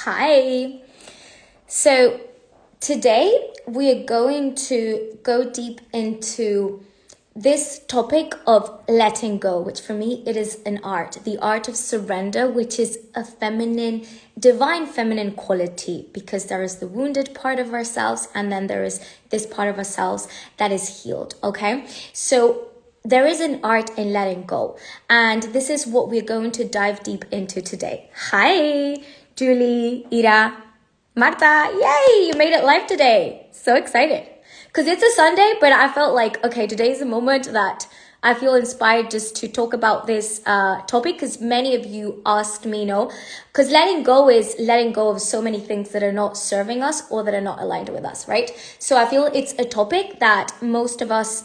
Hi. So today we are going to go deep into this topic of letting go, which for me, it is an art, the art of surrender, which is a feminine, divine feminine quality, because there is the wounded part of ourselves and then there is this part of ourselves that is healed. Okay. So there is an art in letting go. And this is what we're going to dive deep into today. Hi, Julie, Ira, Marta. Yay, you made it live today. So excited. Because it's a Sunday, but I felt like, okay, today's a moment that I feel inspired just to talk about this topic, because many of you asked me, because letting go is letting go of so many things that are not serving us or that are not aligned with us, right? So I feel it's a topic that most of us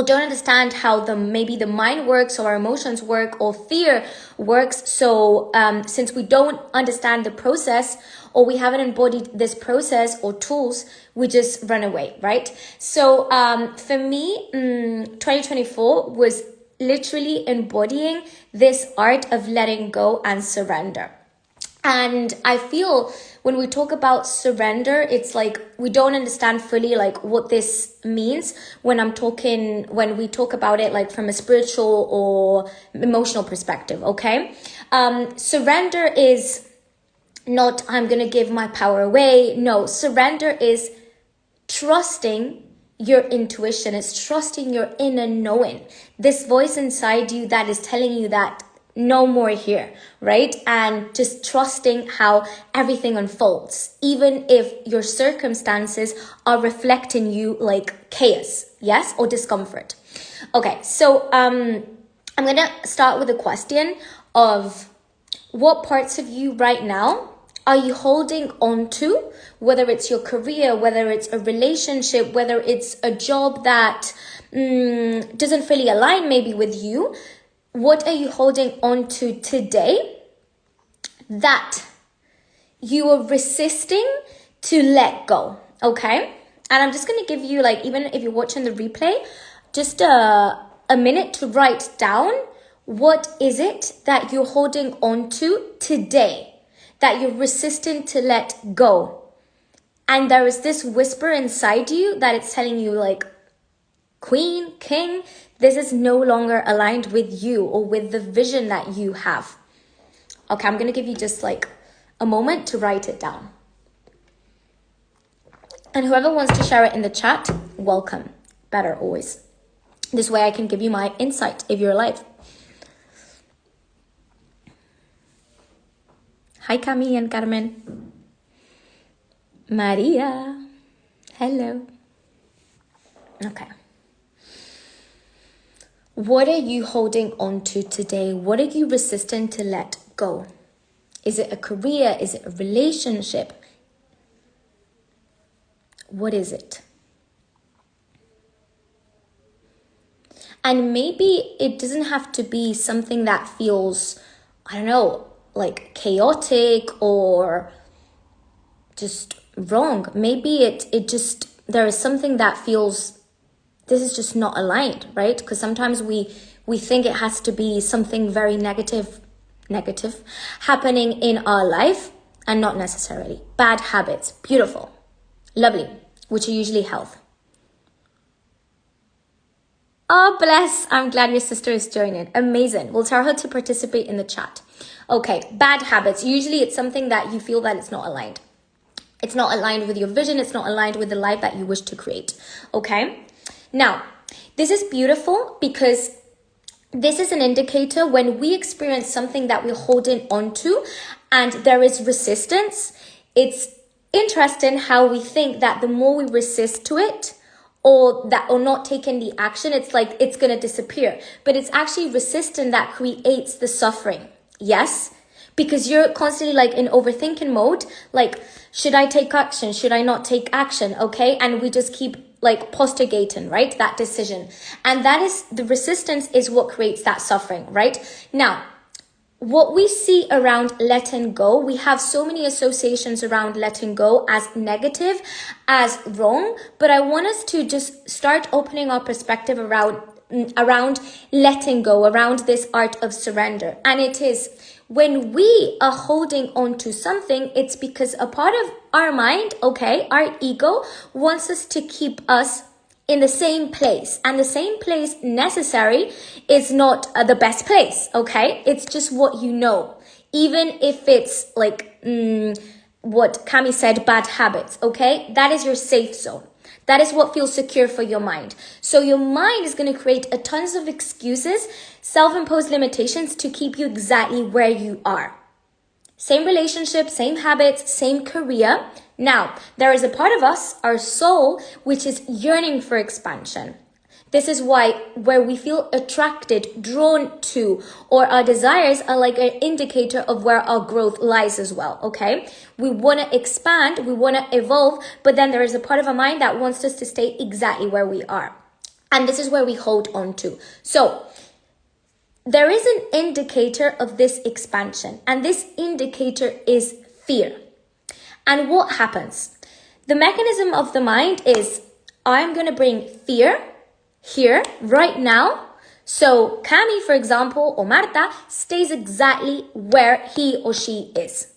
don't understand how maybe the mind works or our emotions work or fear works. So since we don't understand the process or we haven't embodied this process or tools, we just run away, right? So for me, 2024 was literally embodying this art of letting go and surrender. And I feel when we talk about surrender, it's like we don't understand fully like what this means when we talk about it like from a spiritual or emotional perspective, okay? Surrender is not, I'm going to give my power away. No, surrender is trusting your intuition. It's trusting your inner knowing. This voice inside you that is telling you that no more here, right? And just trusting how everything unfolds, even if your circumstances are reflecting you like chaos, yes, or discomfort. Okay, so I'm gonna start with a question of what parts of you right now are you holding on to, whether it's your career, whether it's a relationship, whether it's a job that doesn't really align maybe with you. What are you holding on to today that you are resisting to let go? Okay. And I'm just going to give you, like, even if you're watching the replay, just a minute to write down what is it that you're holding on to today that you're resisting to let go. And there is this whisper inside you that it's telling you like, Queen, King, this is no longer aligned with you or with the vision that you have. Okay, I'm going to give you just like a moment to write it down. And whoever wants to share it in the chat, welcome. Better always. This way I can give you my insight if you're alive. Hi, Cami and Carmen. Maria. Hello. Okay. What are you holding on to today? What are you resisting to let go? Is it a career? Is it a relationship? What is it? And maybe it doesn't have to be something that feels, I don't know, like chaotic or just wrong. Maybe it just, there is something that feels, this is just not aligned, right? Because sometimes we think it has to be something very negative happening in our life, and not necessarily. Bad habits, beautiful, lovely, which are usually health. Oh, bless. I'm glad your sister is joining. Amazing. We'll tell her to participate in the chat. Okay, bad habits. Usually it's something that you feel that it's not aligned. It's not aligned with your vision. It's not aligned with the life that you wish to create. Okay. Now, this is beautiful because this is an indicator when we experience something that we're holding on to and there is resistance. It's interesting how we think that the more we resist to it, or not taking the action, it's like it's going to disappear. But it's actually resistance that creates the suffering. Yes? Because you're constantly like in overthinking mode. Like, should I take action? Should I not take action? Okay. And we just keep like postergating, right? That decision. And that is the resistance is what creates that suffering, right? Now, what we see around letting go, we have so many associations around letting go as negative, as wrong, but I want us to just start opening our perspective around around letting go, around this art of surrender. And it is when we are holding on to something, it's because a part of our mind, okay, our ego wants us to keep us in the same place. And the same place necessary is not the best place, okay? It's just what you know. Even if it's like what Cami said, bad habits, okay? That is your safe zone. That is what feels secure for your mind. So your mind is going to create a tons of excuses, self-imposed limitations to keep you exactly where you are. Same relationship, same habits, same career. Now, there is a part of us, our soul, which is yearning for expansion. This is why where we feel attracted, drawn to, or our desires are like an indicator of where our growth lies as well, okay? We want to expand, we want to evolve, but then there is a part of our mind that wants us to stay exactly where we are. And this is where we hold on to. So, there is an indicator of this expansion, and this indicator is fear. And what happens? The mechanism of the mind is, I'm going to bring fear here, right now. So Cami, for example, or Marta stays exactly where he or she is.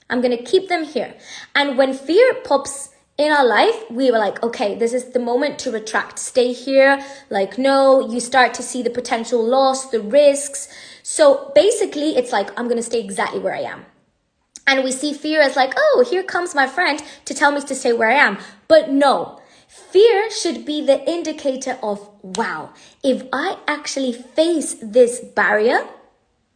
I'm going to keep them here. And when fear pops in our life, we were like, okay, this is the moment to retract. Stay here. Like, no, you start to see the potential loss, the risks. So basically, it's like, I'm going to stay exactly where I am. And we see fear as like, oh, here comes my friend to tell me to stay where I am. But no. Fear should be the indicator of, wow, if I actually face this barrier,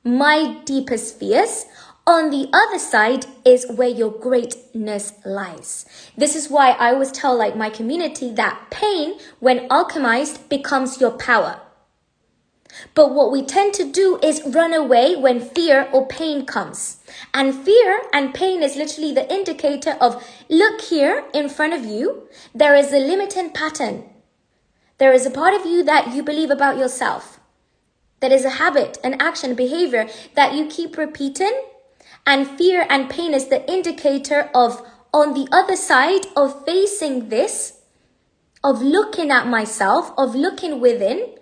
my deepest fears, on the other side is where your greatness lies. This is why I always tell like my community that pain, when alchemized, becomes your power. But what we tend to do is run away when fear or pain comes. And fear and pain is literally the indicator of, look here in front of you, there is a limiting pattern. There is a part of you that you believe about yourself. That is a habit, an action, behavior that you keep repeating. And fear and pain is the indicator of, on the other side of facing this, of looking at myself, of looking within,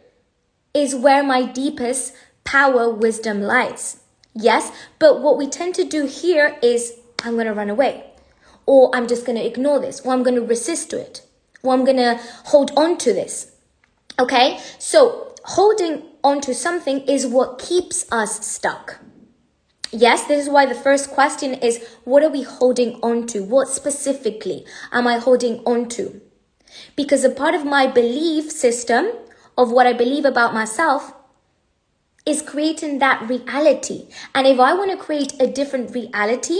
is where my deepest power, wisdom lies. Yes, but what we tend to do here is, I'm going to run away, or I'm just going to ignore this, or I'm going to resist to it, or I'm going to hold on to this. Okay, so holding on to something is what keeps us stuck. Yes, this is why the first question is, what are we holding on to? What specifically am I holding on to? Because a part of my belief system of what I believe about myself is creating that reality. And if I want to create a different reality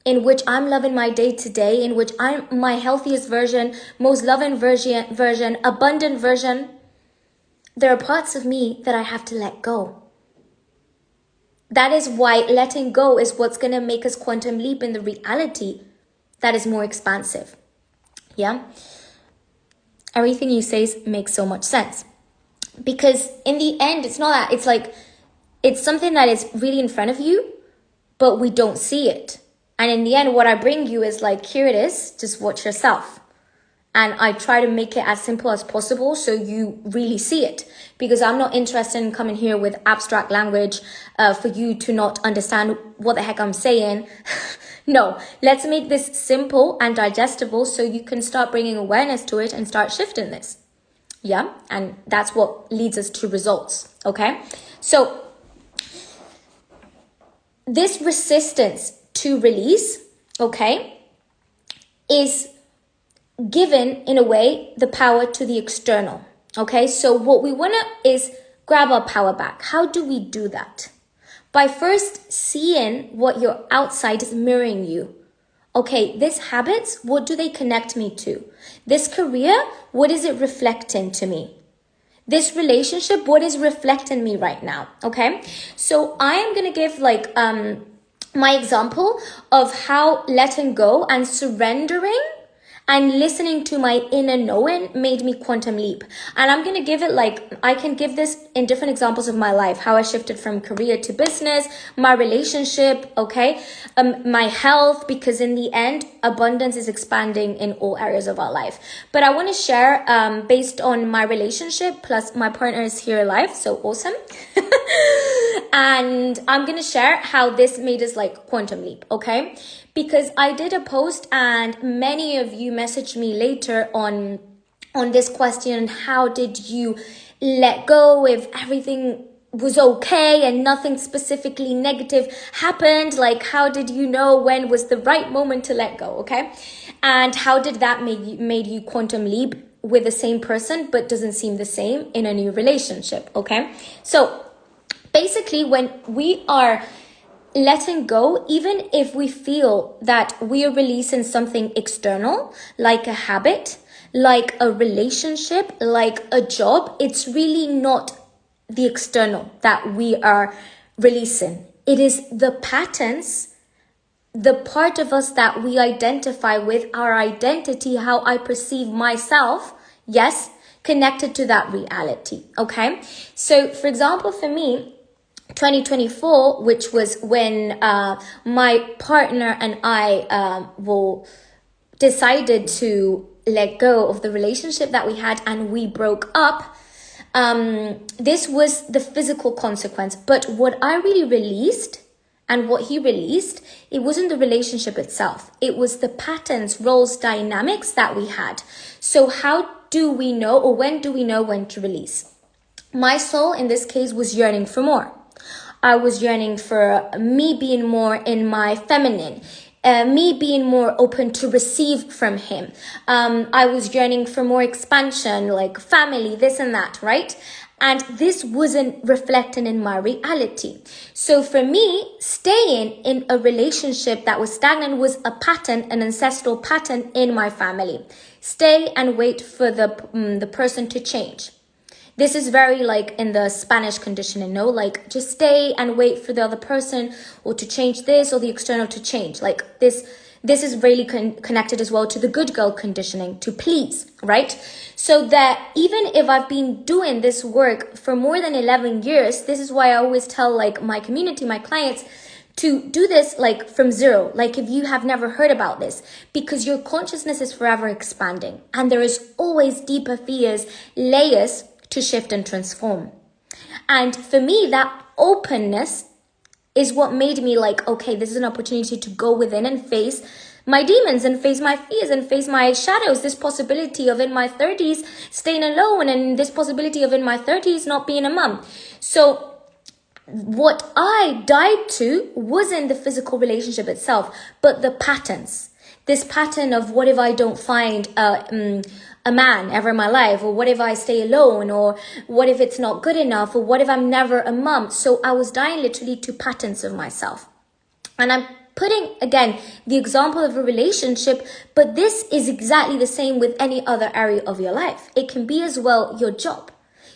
in which I'm loving my day to day, in which I'm my healthiest version, most loving version, abundant version, there are parts of me that I have to let go. That is why letting go is what's going to make us quantum leap in the reality that is more expansive. Yeah? Everything you say makes so much sense. Because in the end, it's not that. It's like, it's something that is really in front of you, but we don't see it. And in the end, what I bring you is like, here it is, just watch yourself. And I try to make it as simple as possible so you really see it. Because I'm not interested in coming here with abstract language for you to not understand what the heck I'm saying. No, let's make this simple and digestible so you can start bringing awareness to it and start shifting this. Yeah, and that's what leads us to results, okay? So this resistance to release, okay, is given in a way the power to the external, okay? So what we want to is grab our power back. How do we do that? By first seeing what your outside is mirroring you. Okay, these habits, what do they connect me to? This career, what is it reflecting to me? This relationship, what is reflecting me right now? Okay, so I am going to give like my example of how letting go and surrendering And listening to my inner knowing made me quantum leap. And I'm going to give it I can give this in different examples of my life, how I shifted from career to business, my relationship, okay, my health, because in the end, abundance is expanding in all areas of our life. But I want to share based on my relationship, plus my partner is here alive, so awesome. And I'm going to share how this made us quantum leap, okay? Because I did a post and many of you messaged me later on this question, how did you let go if everything was okay and nothing specifically negative happened? How did you know when was the right moment to let go, okay? And how did that made you quantum leap with the same person but doesn't seem the same in a new relationship, okay? So basically, when we are letting go, even if we feel that we are releasing something external, like a habit, like a relationship, like a job, it's really not the external that we are releasing. It is the patterns, the part of us that we identify with, our identity, how I perceive myself, yes, connected to that reality, okay? So, for example, for me, 2024, which was when my partner and I decided to let go of the relationship that we had and we broke up. This was the physical consequence. But what I really released and what he released, it wasn't the relationship itself. It was the patterns, roles, dynamics that we had. So how do we know, or when do we know when to release? My soul in this case was yearning for more. I was yearning for me being more in my feminine, me being more open to receive from him. I was yearning for more expansion, like family, this and that, right? And this wasn't reflecting in my reality. So for me, staying in a relationship that was stagnant was a pattern, an ancestral pattern in my family. Stay and wait for the person to change. This is very in the Spanish conditioning, no? Just stay and wait for the other person or to change this or the external to change. This is really connected as well to the good girl conditioning, to please, right? So that even if I've been doing this work for more than 11 years, this is why I always tell my community, my clients, to do this from zero, if you have never heard about this, because your consciousness is forever expanding and there is always deeper fears, layers to shift and transform. And for me, that openness is what made me okay, this is an opportunity to go within and face my demons and face my fears and face my shadows. This possibility of in my 30s staying alone, and this possibility of in my 30s not being a mom. So what I died to wasn't the physical relationship itself, but the patterns. This pattern of what if I don't find a man ever in my life, or what if I stay alone, or what if it's not good enough, or what if I'm never a mom? So I was dying literally to patterns of myself. And I'm putting, again, the example of a relationship, but this is exactly the same with any other area of your life. It can be as well your job.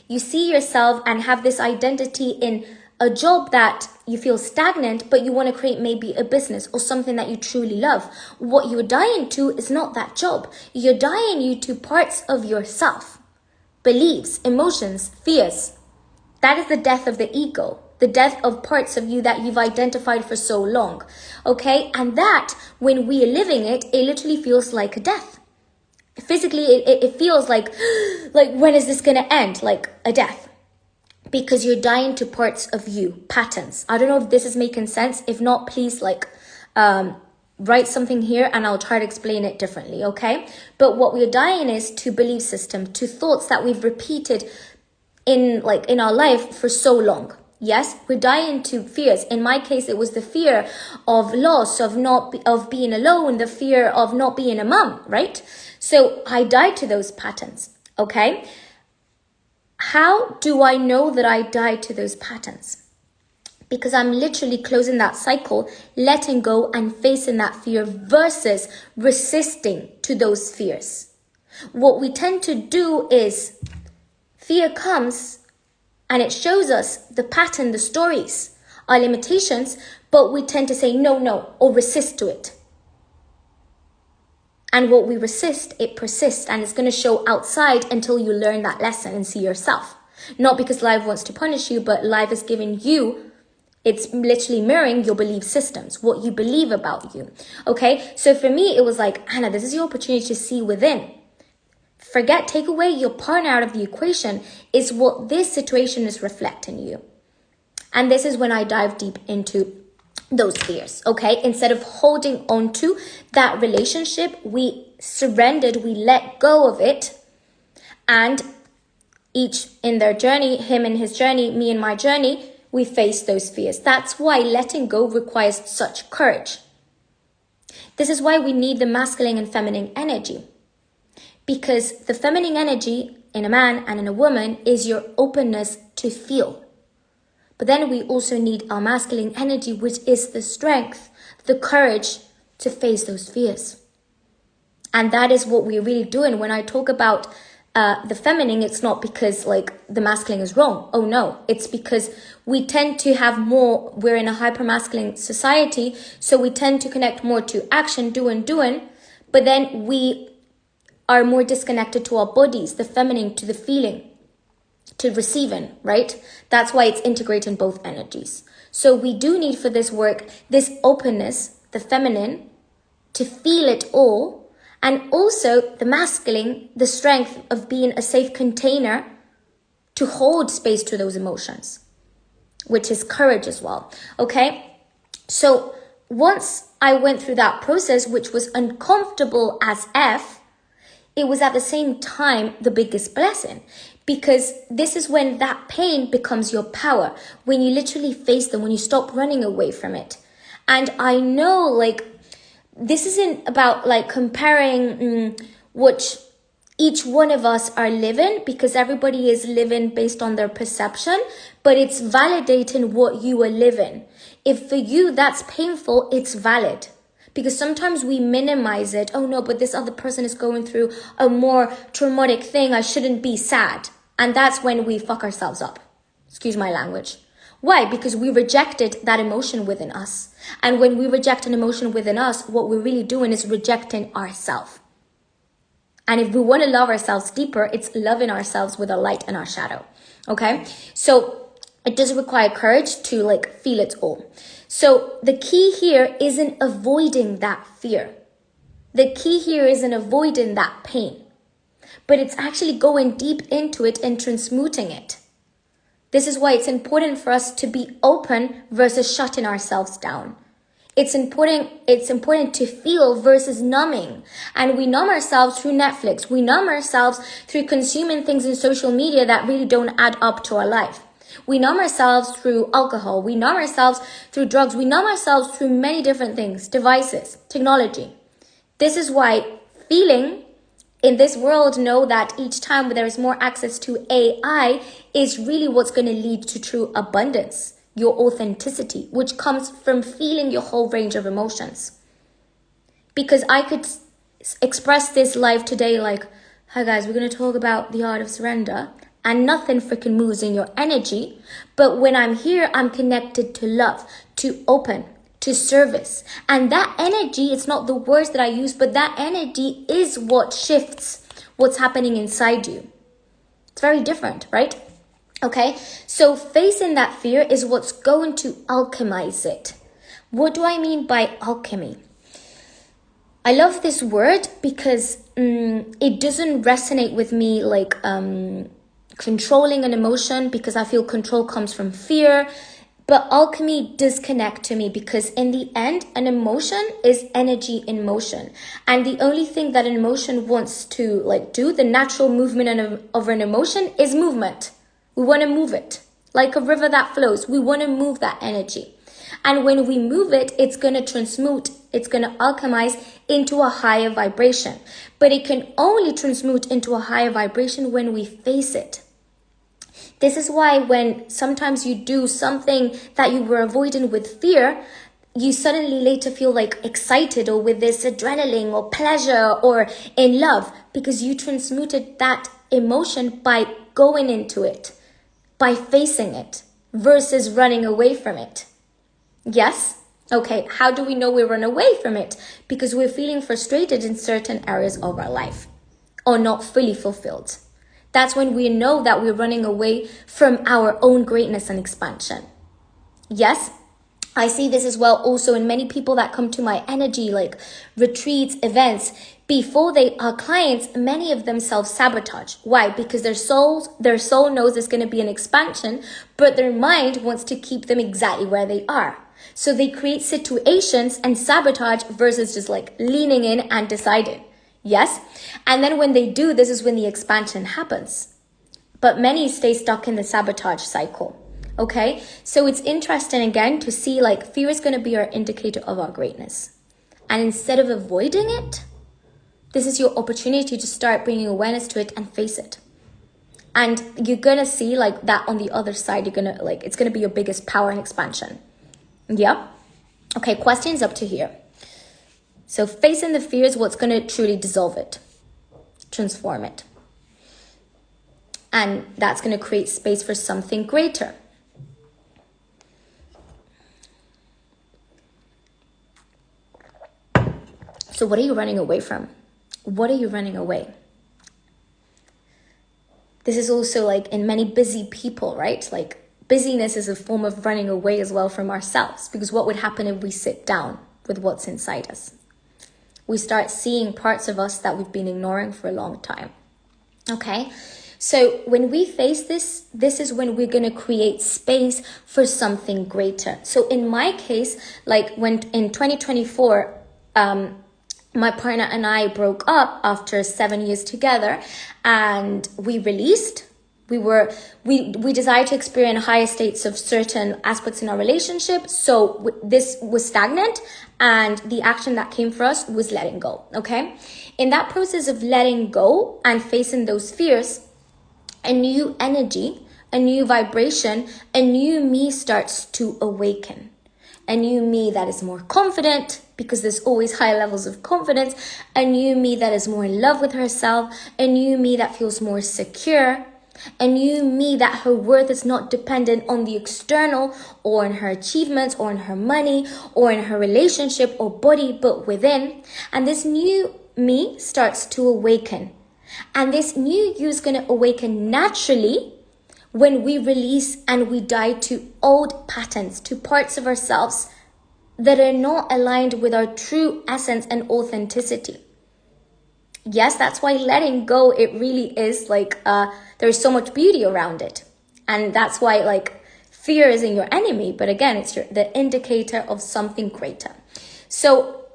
You see yourself and have this identity in a job that you feel stagnant, but you want to create maybe a business or something that you truly love. What you're dying to is not that job. You're dying you to parts of yourself, beliefs, emotions, fears. That is the death of the ego, the death of parts of you that you've identified for so long. Okay? And that, when we are living it, it literally feels like a death. Physically, it feels like when is this going to end? Like a death. Because you're dying to parts of you, patterns. I don't know if this is making sense. If not, please write something here and I'll try to explain it differently, okay? But what we're dying is to belief system, to thoughts that we've repeated in our life for so long. Yes, we're dying to fears. In my case, it was the fear of loss, of being alone, the fear of not being a mom, right? So I died to those patterns, okay? How do I know that I died to those patterns? Because I'm literally closing that cycle, letting go and facing that fear versus resisting to those fears. What we tend to do is fear comes and it shows us the pattern, the stories, our limitations, but we tend to say no, or resist to it. And what we resist, it persists, and it's going to show outside until you learn that lesson and see yourself. Not because life wants to punish you, but life is giving you, it's literally mirroring your belief systems, what you believe about you. Okay, so for me, it was like, Anna, this is your opportunity to see within. Take away your partner out of the equation, is what this situation is reflecting you. And this is when I dive deep into those fears, okay? Instead of holding on to that relationship, we surrendered, we let go of it, and each in their journey, him in his journey, me in my journey, we face those fears. That's why letting go requires such courage. This is why we need the masculine and feminine energy. Because the feminine energy in a man and in a woman is your openness to feel. But then we also need our masculine energy, which is the strength, the courage to face those fears. And that is what we're really doing. When I talk about the feminine, it's not because like the masculine is wrong. Oh no, it's because we tend to have more, we're in a hyper-masculine society, so we tend to connect more to action, doing, but then we are more disconnected to our bodies, the feminine to the feeling, to receiving, right? That's why it's integrating both energies. So we do need for this work, this openness, the feminine, to feel it all, and also the masculine, the strength of being a safe container to hold space to those emotions, which is courage as well, okay? So once I went through that process, which was uncomfortable as F, it was at the same time the biggest blessing, because this is when that pain becomes your power, when you literally face them, when you stop running away from it. And I know, like, this isn't about like comparing what each one of us are living, because everybody is living based on their perception, but it's validating what you are living. If for you that's painful, it's valid. Because sometimes we minimize it. Oh no, but this other person is going through a more traumatic thing. I shouldn't be sad. And that's when we fuck ourselves up. Excuse my language. Why? Because we rejected that emotion within us. And when we reject an emotion within us, what we're really doing is rejecting ourselves. And if we want to love ourselves deeper, it's loving ourselves with our light and our shadow. Okay? So it does require courage to like feel it all. So the key here isn't avoiding that fear. The key here isn't avoiding that pain, but it's actually going deep into it and transmuting it. This is why it's important for us to be open versus shutting ourselves down. It's important to feel versus numbing. And we numb ourselves through Netflix. We numb ourselves through consuming things in social media that really don't add up to our life. We numb ourselves through alcohol. We numb ourselves through drugs. We numb ourselves through many different things, devices, technology. This is why feeling in this world, know that each time there is more access to AI is really what's going to lead to true abundance, your authenticity, which comes from feeling your whole range of emotions. Because I could express this live today like, hi guys, we're going to talk about the art of surrender. And nothing freaking moves in your energy. But when I'm here, I'm connected to love, to open, to service. And that energy, it's not the words that I use, but that energy is what shifts what's happening inside you. It's very different, right? Okay, so facing that fear is what's going to alchemize it. What do I mean by alchemy? I love this word because it doesn't resonate with me like controlling an emotion, because I feel control comes from fear. But alchemy does connect to me because in the end, an emotion is energy in motion. And the only thing that an emotion wants to like do, the natural movement of an emotion is movement. We want to move it like a river that flows. We want to move that energy. And when we move it, it's going to transmute, it's going to alchemize into a higher vibration. But it can only transmute into a higher vibration when we face it. This is why when sometimes you do something that you were avoiding with fear, you suddenly later feel like excited or with this adrenaline or pleasure or in love, because you transmuted that emotion by going into it, by facing it versus running away from it. Yes? Okay, how do we know we run away from it? Because we're feeling frustrated in certain areas of our life or not fully fulfilled. That's when we know that we're running away from our own greatness and expansion. Yes, I see this as well also in many people that come to my energy, like retreats, events. Before they are clients, many of them self-sabotage. Why? Because their soul knows there's going to be an expansion, but their mind wants to keep them exactly where they are. So they create situations and sabotage versus just like leaning in and deciding. Yes? And then when they do, this is when the expansion happens. But many stay stuck in the sabotage cycle. Okay? So it's interesting again to see like fear is going to be our indicator of our greatness. And instead of avoiding it, this is your opportunity to start bringing awareness to it and face it. And you're going to see like that on the other side, you're going to like, it's going to be your biggest power and expansion. Yeah? Okay, questions up to here. So facing the fear is what's going to truly dissolve it, transform it. And that's going to create space for something greater. So what are you running away from? What are you running away? This is also like in many busy people, right? Like busyness is a form of running away as well from ourselves, because what would happen if we sit down with what's inside us? We start seeing parts of us that we've been ignoring for a long time. Okay? So when we face this, this is when we're going to create space for something greater. So in my case, like when in 2024, my partner and I broke up after 7 years together, and we released. We decided to experience higher states of certain aspects in our relationship. So this was stagnant, and the action that came for us was letting go. Okay. In that process of letting go and facing those fears, a new energy, a new vibration, a new me starts to awaken. A new me that is more confident, because there's always high levels of confidence. A new me that is more in love with herself. A new me that feels more secure. A new me that her worth is not dependent on the external or in her achievements or in her money or in her relationship or body, but within. And this new me starts to awaken. And this new you is going to awaken naturally when we release and we die to old patterns, to parts of ourselves that are not aligned with our true essence and authenticity. Yes, that's why letting go, it really is like, there's so much beauty around it. And that's why like fear isn't your enemy, but again, it's the indicator of something greater. So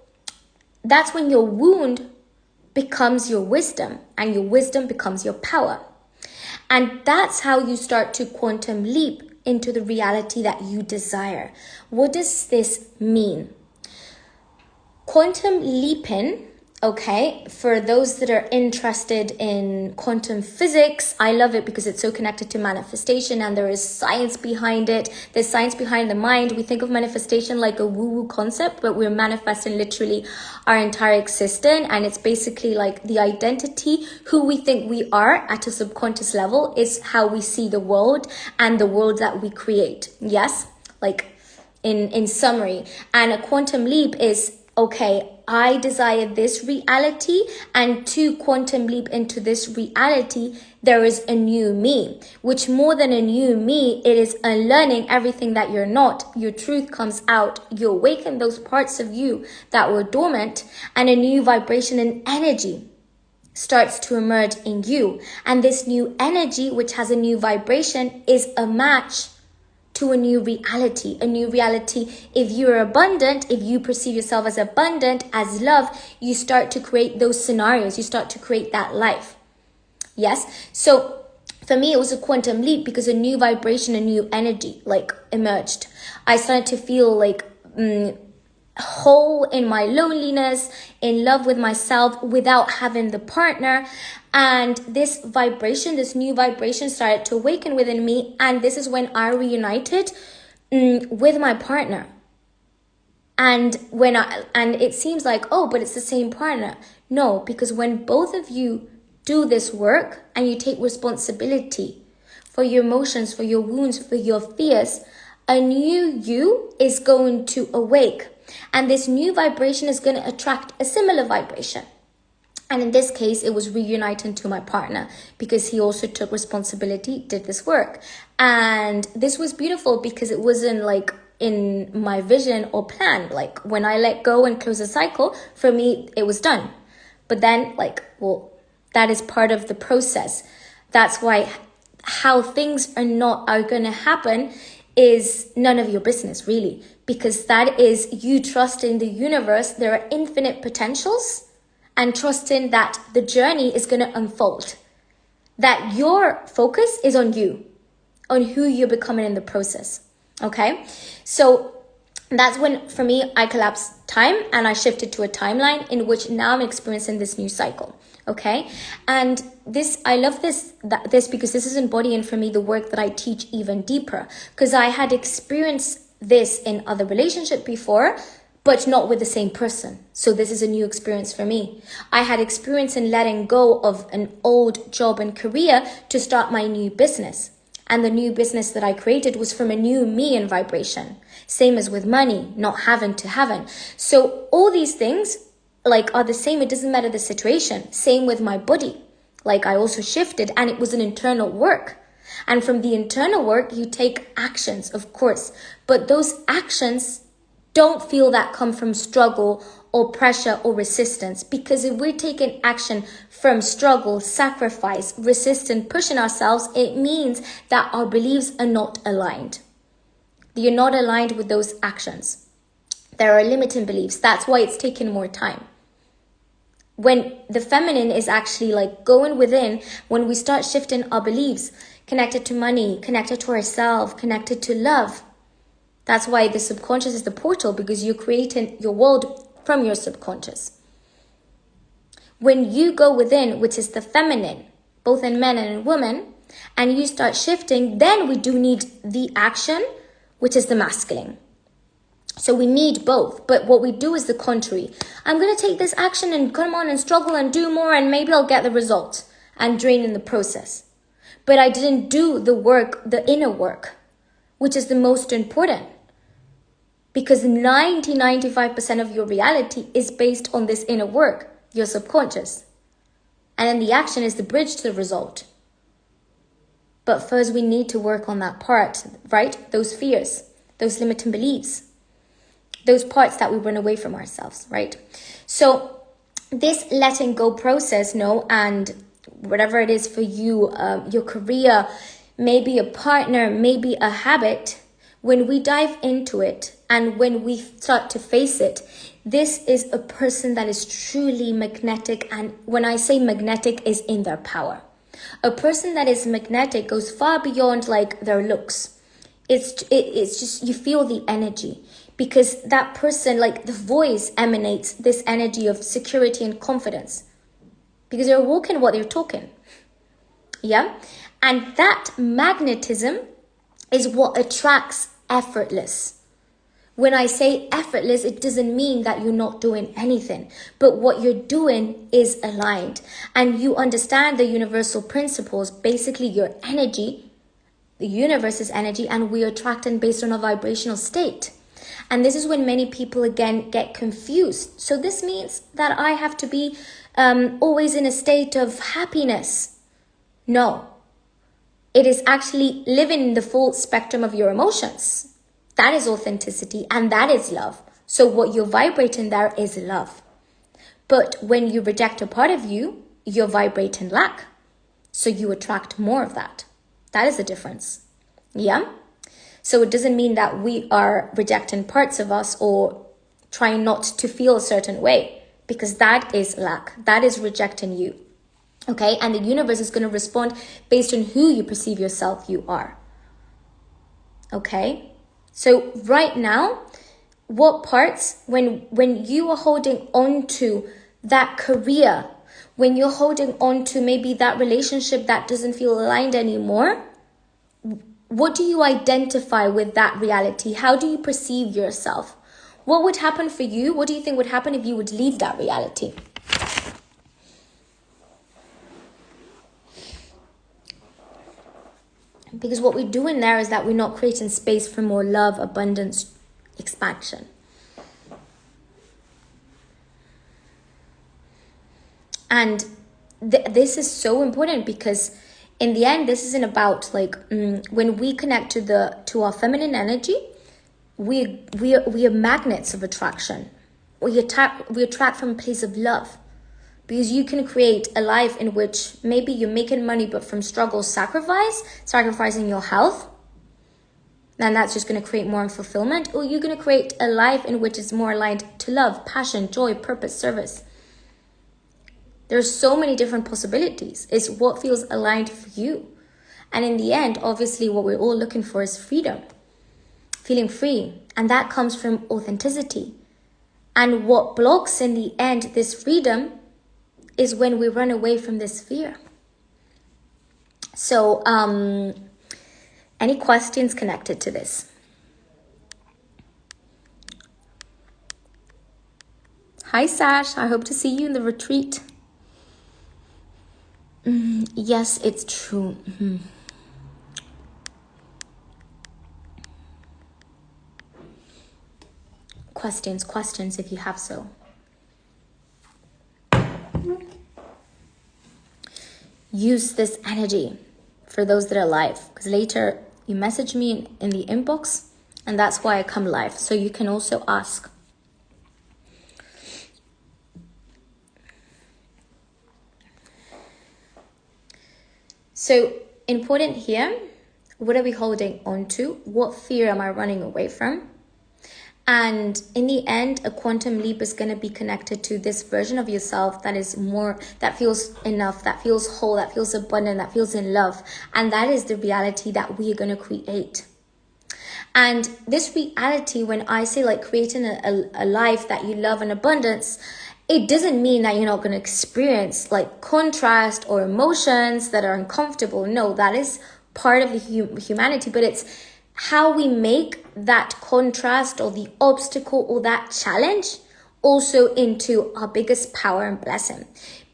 that's when your wound becomes your wisdom, and your wisdom becomes your power. And that's how you start to quantum leap into the reality that you desire. What does this mean? Quantum leaping, okay, for those that are interested in quantum physics, I love it because it's so connected to manifestation, and there is science behind it. There's science behind the mind. We think of manifestation like a woo-woo concept, but we're manifesting literally our entire existence. And it's basically like the identity, who we think we are at a subconscious level is how we see the world and the world that we create. Yes, like in summary. And a quantum leap is, okay, I desire this reality, and to quantum leap into this reality, there is a new me, which more than a new me, it is unlearning everything that you're not. Your truth comes out. You awaken those parts of you that were dormant, and a new vibration and energy starts to emerge in you. And this new energy, which has a new vibration, is a match to a new reality. A new reality, if you're abundant, if you perceive yourself as abundant, as love, you start to create those scenarios. You start to create that life. Yes. So for me, it was a quantum leap because a new vibration, a new energy like emerged. I started to feel like whole in my loneliness, in love with myself without having the partner. And this vibration, this new vibration started to awaken within me. And this is when I reunited with my partner. And it seems like, oh, but it's the same partner. No, because when both of you do this work and you take responsibility for your emotions, for your wounds, for your fears, a new you is going to awake. And this new vibration is going to attract a similar vibration. And in this case, it was reuniting to my partner because he also took responsibility, did this work. And this was beautiful because it wasn't like in my vision or plan. Like when I let go and close the cycle, for me, it was done. But then that is part of the process. That's why how things are going to happen is none of your business, really, because that is you trusting the universe. There are infinite potentials and trusting that the journey is going to unfold, that your focus is on you, on who you're becoming in the process. Okay. So that's when, for me, I collapsed time and I shifted to a timeline in which now I'm experiencing this new cycle. Okay. And I love this because this is embodying for me the work that I teach even deeper, because I had experienced this in other relationships before, but not with the same person. So this is a new experience for me. I had experience in letting go of an old job and career to start my new business. And the new business that I created was from a new me in vibration. Same as with money, not having to having. So all these things are the same. It doesn't matter the situation. Same with my body. I also shifted, and it was an internal work. And from the internal work, you take actions, of course. But those actions don't feel that come from struggle or pressure or resistance. Because if we're taking action from struggle, sacrifice, resistance, pushing ourselves, it means that our beliefs are not aligned. You're not aligned with those actions. There are limiting beliefs. That's why it's taking more time. When the feminine is actually going within, when we start shifting our beliefs, connected to money, connected to ourselves, connected to love. That's why the subconscious is the portal, because you're creating your world from your subconscious. When you go within, which is the feminine, both in men and in women, and you start shifting, then we do need the action, which is the masculine. So we need both. But what we do is the contrary. I'm going to take this action and come on and struggle and do more, and maybe I'll get the result and drain in the process. But I didn't do the work, the inner work, which is the most important. Because 95% of your reality is based on this inner work, your subconscious. And then the action is the bridge to the result. But first we need to work on that part, right? Those fears, those limiting beliefs, those parts that we run away from ourselves, right? So this letting go process, and whatever it is for you, your career, maybe a partner, maybe a habit, when we dive into it and when we start to face it, this is a person that is truly magnetic. And when I say magnetic, is in their power. A person that is magnetic goes far beyond their looks. It's just, you feel the energy, because that person, the voice emanates this energy of security and confidence, because they're walking what they're talking. Yeah. And that magnetism is what attracts effortless. When I say effortless, it doesn't mean that you're not doing anything, but what you're doing is aligned, and you understand the universal principles. Basically, your energy, the universe is energy, and we are attracting based on a vibrational state. And this is when many people again get confused. So this means that I have to be always in a state of happiness. No. It is actually living the full spectrum of your emotions. That is authenticity, and that is love. So what you're vibrating there is love. But when you reject a part of you, you're vibrating lack. So you attract more of that. That is the difference. Yeah? So it doesn't mean that we are rejecting parts of us or trying not to feel a certain way, because that is lack. That is rejecting you. Okay? And the universe is going to respond based on who you perceive yourself you are. Okay? So right now, what parts, when you are holding on to that career, when you're holding on to maybe that relationship that doesn't feel aligned anymore, what do you identify with that reality? How do you perceive yourself? What would happen for you? What do you think would happen if you would leave that reality? Because what we're doing there is that we're not creating space for more love, abundance, expansion. And this is so important, because in the end, this isn't about like when we connect to our feminine energy, we are magnets of attraction. We attract from a place of love, because you can create a life in which maybe you're making money, but from struggle, sacrificing your health. Then that's just going to create more fulfillment. Or you're going to create a life in which is more aligned to love, passion, joy, purpose, service. There's so many different possibilities. It's what feels aligned for you. And in the end, obviously, what we're all looking for is freedom, feeling free. And that comes from authenticity. And what blocks in the end this freedom is when we run away from this fear. So, any questions connected to this? Hi, Sash. I hope to see you in the retreat. Yes, it's true. Questions if you have so. Use this energy for those that are live, because later you message me in the inbox, and that's why I come live, so you can also ask. So important here, what are we holding on to? What fear am I running away from? And in the end, a quantum leap is going to be connected to this version of yourself that is more, that feels enough, that feels whole, that feels abundant, that feels in love. And that is the reality that we are going to create. And this reality, when I say like creating a life that you love in abundance, it doesn't mean that you're not going to experience like contrast or emotions that are uncomfortable. No, that is part of the humanity, but it's how we make that contrast or the obstacle or that challenge also into our biggest power and blessing.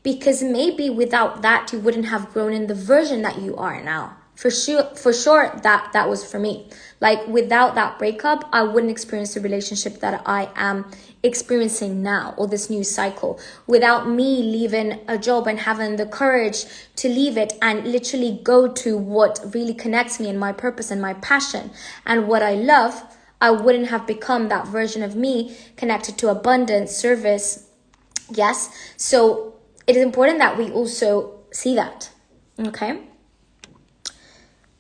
Because maybe without that, you wouldn't have grown in the version that you are now. For sure, that was for me. Like without that breakup, I wouldn't experience the relationship that I am experiencing now, or this new cycle. Without me leaving a job and having the courage to leave it and literally go to what really connects me and my purpose and my passion and what I love, I wouldn't have become that version of me connected to abundance, service. Yes. So it is important that we also see that. Okay.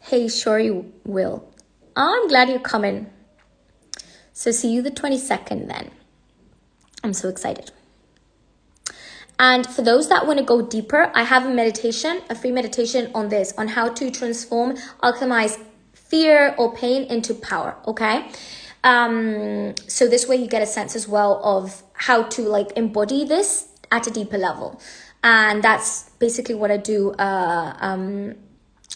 Hey, sure you will. I'm glad you're coming. So see you the 22nd then. I'm so excited. And for those that want to go deeper, I have a free meditation on this, on how to transform, alchemize fear or pain into power. Okay. So this way you get a sense as well of how to like embody this at a deeper level. And that's basically what I do,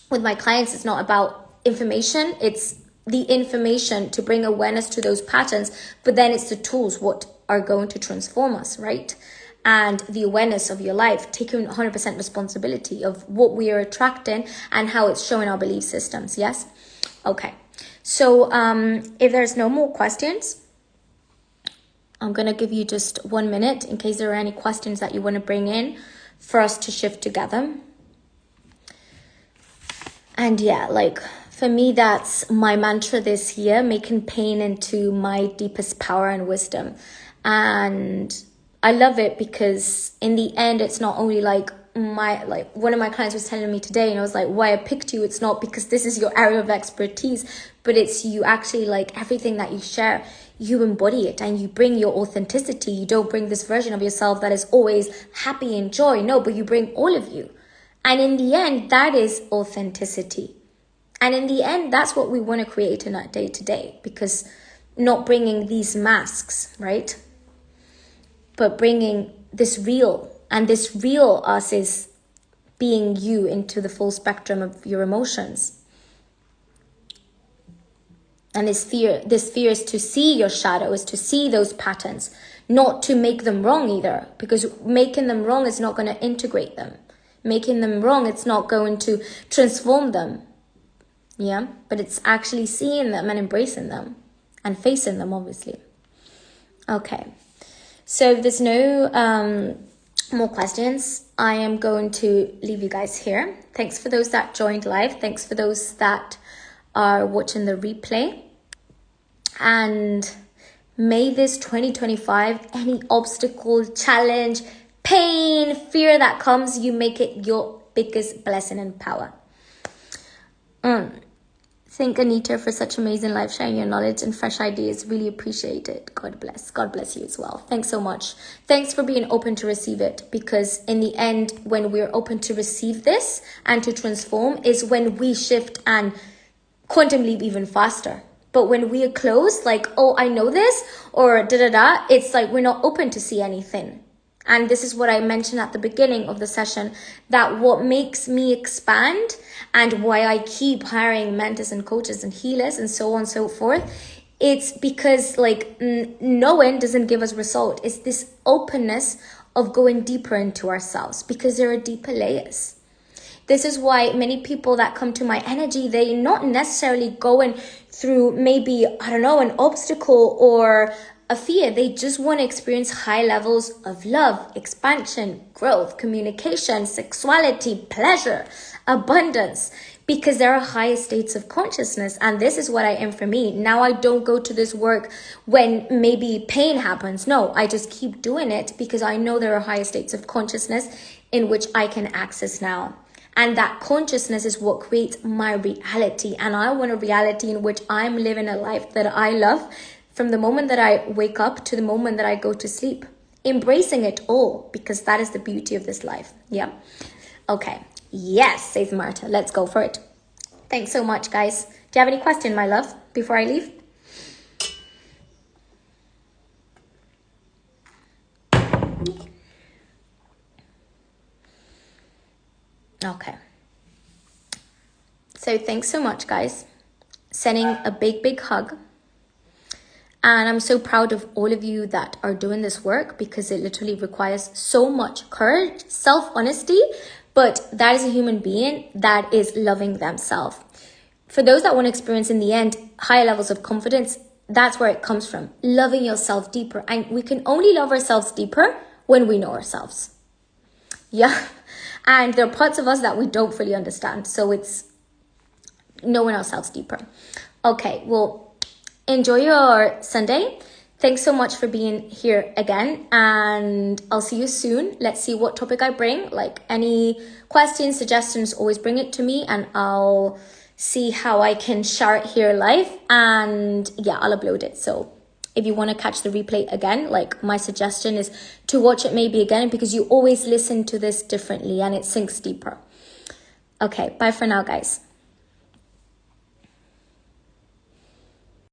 with my clients. It's not about information, it's the information to bring awareness to those patterns, but then it's the tools what are going to transform us, right? And the awareness of your life, taking 100% responsibility of what we are attracting and how it's showing our belief systems. Yes. Okay, so if there's no more questions, I'm gonna give you just 1 minute in case there are any questions that you want to bring in for us to shift together. And yeah, like for me, that's my mantra this year, making pain into my deepest power and wisdom. And I love it because in the end, it's not only like one of my clients was telling me today, and I was like, why I picked you, it's not because this is your area of expertise, but it's you actually, like everything that you share, you embody it and you bring your authenticity. You don't bring this version of yourself that is always happy and joy. No, but you bring all of you. And in the end, that is authenticity. And in the end, that's what we want to create in our day to day, because not bringing these masks, right? But bringing this real, and this real us is being you into the full spectrum of your emotions. And this fear is to see your shadow, is to see those patterns, not to make them wrong either, because making them wrong is not going to integrate them. Making them wrong, it's not going to transform them. Yeah, but it's actually seeing them and embracing them and facing them, obviously. Okay, so if there's no more questions, I am going to leave you guys here. Thanks for those that joined live. Thanks for those that are watching the replay. And may this 2025, any obstacle, challenge, pain, fear that comes, you make it your biggest blessing and power. Thank Anita for such amazing life, sharing your knowledge and fresh ideas. Really appreciate it. God bless. God bless you as well. Thanks so much. Thanks for being open to receive it, because in the end, when we're open to receive this and to transform is when we shift and quantum leap even faster. But when we are closed, like, oh, I know this, or da-da-da, it's like we're not open to see anything. And this is what I mentioned at the beginning of the session, that what makes me expand and why I keep hiring mentors and coaches and healers and so on and so forth, it's because like knowing doesn't give us result. It's this openness of going deeper into ourselves, because there are deeper layers. This is why many people that come to my energy, they're not necessarily going through maybe, I don't know, an obstacle or a fear. They just want to experience high levels of love, expansion, growth, communication, sexuality, pleasure, abundance, because there are higher states of consciousness. And this is what I am for me. Now I don't go to this work when maybe pain happens. No, I just keep doing it because I know there are higher states of consciousness in which I can access now. And that consciousness is what creates my reality. And I want a reality in which I'm living a life that I love from the moment that I wake up to the moment that I go to sleep. Embracing it all, because that is the beauty of this life. Yeah. Okay. Yes, says Marta. Let's go for it. Thanks so much, guys. Do you have any question, my love, before I leave? Okay. So thanks so much, guys. Sending a big, big hug. And I'm so proud of all of you that are doing this work, because it literally requires so much courage, self-honesty, but that is a human being that is loving themselves. For those that want to experience in the end higher levels of confidence, that's where it comes from. Loving yourself deeper. And we can only love ourselves deeper when we know ourselves. Yeah. And there are parts of us that we don't fully understand. So it's knowing ourselves deeper. Okay, well, enjoy your Sunday. Thanks so much for being here again. And I'll see you soon. Let's see what topic I bring. Like any questions, suggestions, always bring it to me. And I'll see how I can share it here live. And yeah, I'll upload it. So if you want to catch the replay again, like my suggestion is to watch it maybe again, because you always listen to this differently and it sinks deeper. Okay, bye for now, guys.